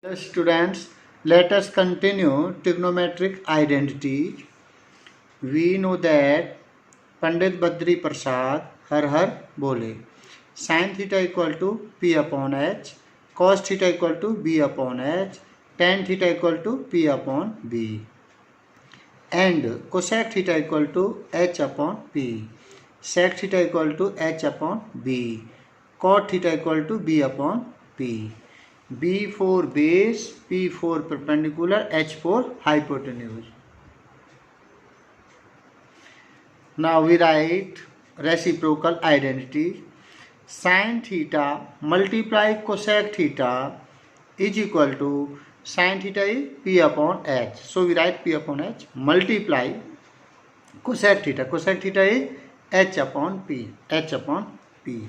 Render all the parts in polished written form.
Hello students, let us continue trigonometric identity. We know that Pandit Badri Prasad har har bole. Sin theta equal to P upon H, cos theta equal to B upon H, tan theta equal to P upon B, and cosec theta equal to H upon P, sec theta equal to H upon B, cot theta equal to B upon P. B for base, P for perpendicular, H for hypotenuse. Now we write reciprocal identity. Sin theta multiply cosec theta is equal to sin theta is P upon H. So we write P upon H multiply cosec theta. Cosec theta is H upon P. H upon P.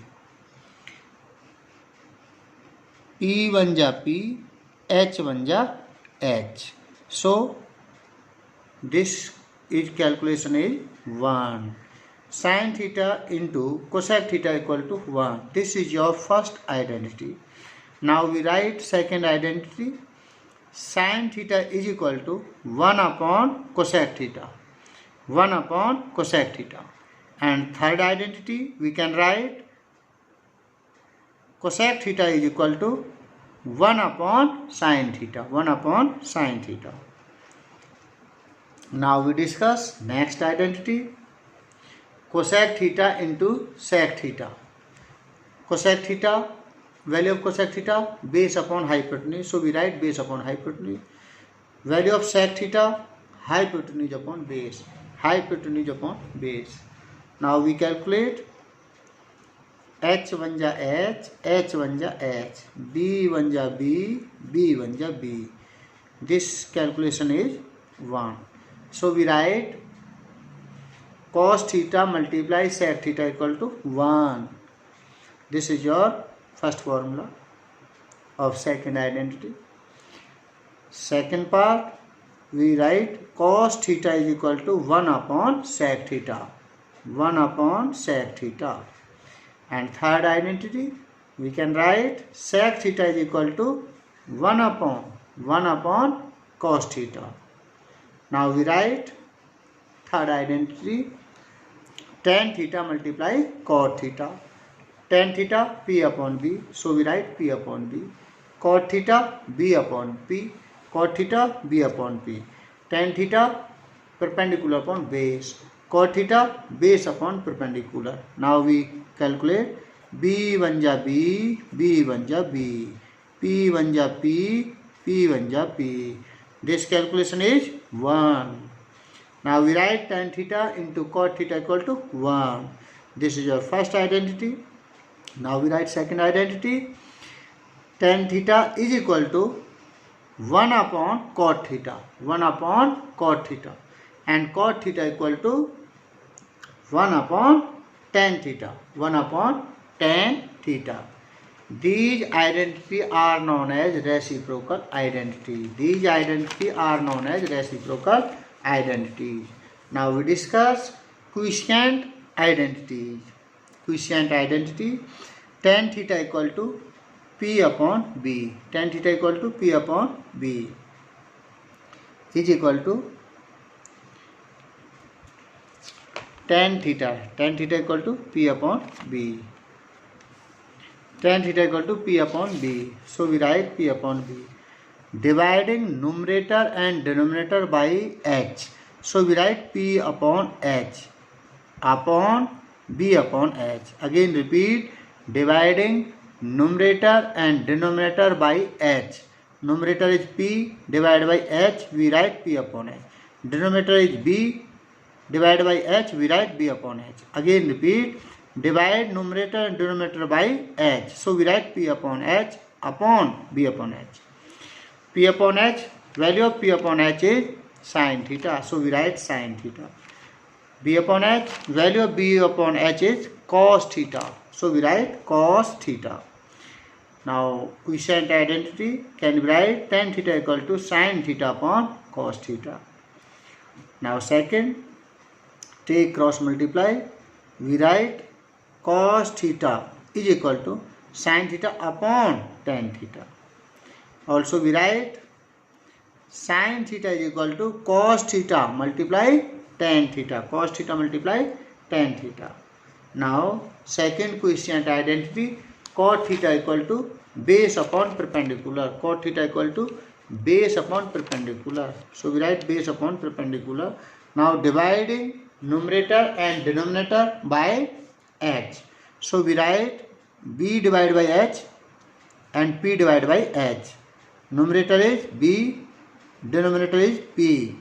P one ja P, H one ja H. So this is calculation is 1. Sin theta into cosec theta equal to 1. This is your first identity. Now we write second identity. Sin theta is equal to 1 upon cosec theta. 1 upon cosec theta. And third identity we can write cosec theta is equal to 1 upon sin theta. 1 upon sin theta. Now we discuss next identity. Cosec theta into sec theta. Cosec theta, value of cosec theta, base upon hypotenuse. So we write base upon hypotenuse. Value of sec theta, hypotenuse upon base. Hypotenuse upon base. Now we calculate H1 ja H, H1 ja H, B1 ja B, B1 ja B. This calculation is 1. So we write cos theta multiply sec theta equal to 1. This is your first formula of second identity. Second part, we write cos theta is equal to 1 upon sec theta. 1 upon sec theta. And third identity, we can write sec theta is equal to 1 upon cos theta. Now we write third identity, tan theta multiply cot theta. Tan theta P upon B. So we write P upon B. Cot theta B upon P. Cot theta B upon P. Tan theta perpendicular upon base. Cot theta base upon perpendicular. Now we calculate B1 ja B, B1 ja B, P1 ja P, P1 ja P. This calculation is 1. Now we write tan theta into cot theta equal to 1. This is your first identity. Now we write second identity. Tan theta is equal to 1 upon cot theta. 1 upon cot theta. And cot theta equal to 1 upon tan theta. 1 upon tan theta. These identities are known as reciprocal identity. These identities are known as reciprocal identities. Now we discuss quiescent identities. Quiescent identity, tan theta equal to P upon B. Tan theta equal to P upon B is equal to tan theta. Tan theta equal to P upon B. Tan theta equal to P upon B. So we write P upon B. Dividing numerator and denominator by H. So we write P upon H upon B upon H. Again repeat, dividing numerator and denominator by H. Numerator is P divided by H, we write P upon H. Denominator is B divided by H, we write B upon H. Again repeat, divide numerator and denominator by H. So we write P upon H upon B upon H. P upon H, value of P upon H is sin theta. So we write sin theta. B upon H, value of B upon H is cos theta. So we write cos theta. Now quiescent identity can be write tan theta equal to sin theta upon cos theta. Now second, take cross multiply. We write cos theta is equal to sin theta upon tan theta. Also we write sin theta is equal to cos theta multiply tan theta. Cos theta multiply tan theta. Now second quotient identity, cot theta equal to base upon perpendicular. Cot theta equal to base upon perpendicular. So we write base upon perpendicular. Now dividing numerator and denominator by h. So we write b divided by h and p divided by h. Numerator is b, denominator is p.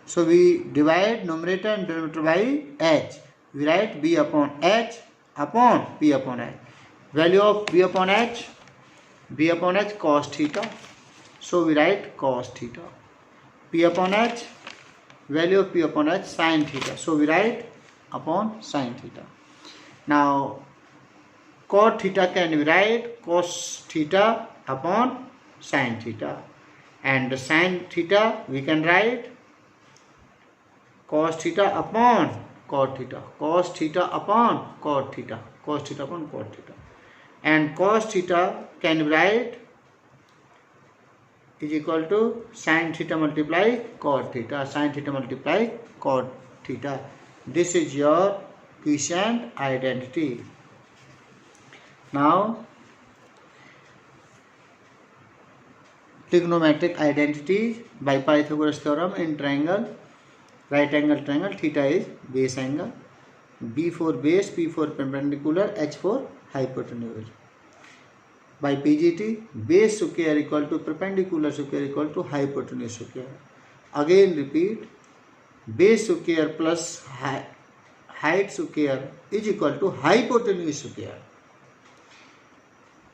So we divide numerator and denominator by h. We write b upon h upon p upon h. Value of b upon h cos theta. So we write cos theta. P upon h, value of p upon h sin theta. So we write upon sin theta. Now cot theta can be write cos theta upon sin theta, and sin theta we can write cos theta upon cot theta, cos theta upon cot theta, cos theta upon cot theta, and cos theta can be write is equal to sin theta multiply cot theta, sin theta multiply cot theta. This is your quotient identity. Now trigonometric identity by Pythagoras theorem in triangle, right angle triangle, theta is base angle, b for base, p for perpendicular, h for hypotenuse. By PGT, base square equal to perpendicular square equal to hypotenuse square. Again repeat, base square plus height square is equal to hypotenuse square.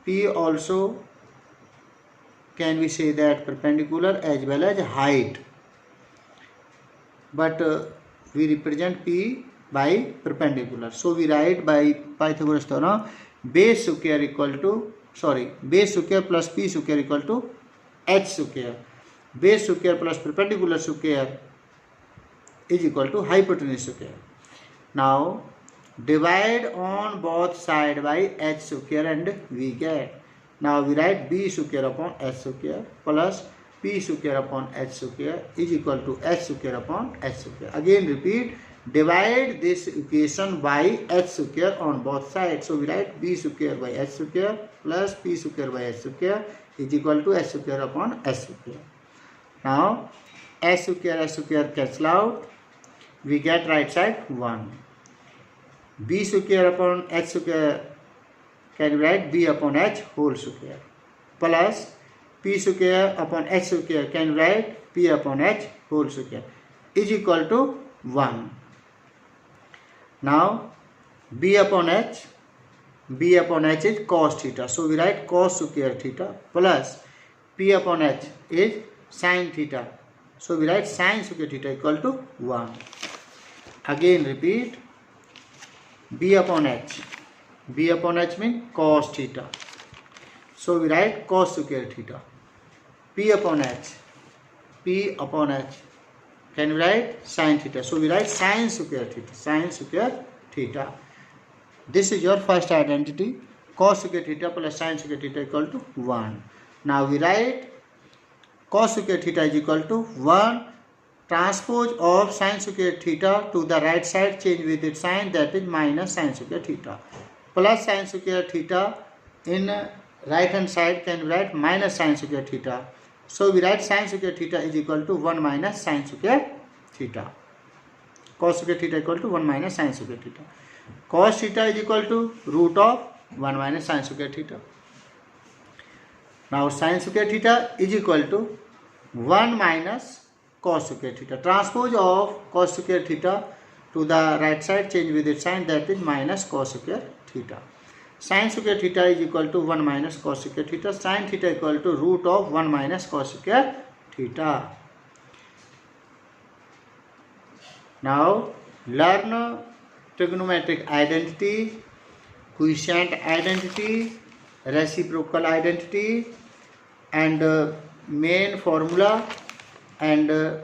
P also can we say that perpendicular as well as height, but we represent P by perpendicular. So we write by Pythagoras theorem base square equal to base square plus p square equal to h square. Base square plus perpendicular square is equal to hypotenuse square. Now divide on both sides by h square and we get. Now we write b square upon h square plus p square upon h square is equal to h square upon h square. Again repeat, divide this equation by h square on both sides. So we write b square by h square plus p square by h square is equal to h square upon h square. Now h square cancel out. We get right side 1. B square upon h square can write b upon h whole square plus p square upon h square can write p upon h whole square is equal to 1. Now b upon h is cos theta. So we write cos square theta plus p upon h is sin theta. So we write sin square theta equal to 1. Again repeat, b upon h means cos theta. So we write cos square theta. P upon h can we write sin theta. So we write sin square theta. This is your first identity, cos square theta plus sin square theta equal to 1. Now we write cos square theta is equal to 1 transpose of sin square theta to the right side, change with its sign, that is minus sin square theta, plus sin square theta in right hand side can write minus sin square theta. So we write sin square theta is equal to 1 minus sin square theta. Cos square theta equal to 1 minus sin square theta. Cos theta is equal to root of 1 minus sin square theta. Now sin square theta is equal to 1 minus cos square theta. Transpose of cos square theta to the right side, change with its sign, that is minus cos square theta. Sin square theta is equal to 1 minus cos square theta. Sin theta equal to root of 1 minus cos square theta. Now learn trigonometric identity, quotient identity, reciprocal identity, and main formula, and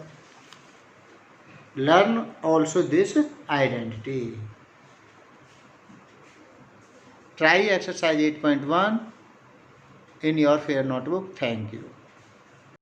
learn also this identity. Try exercise 8.1 in your fair notebook. Thank you.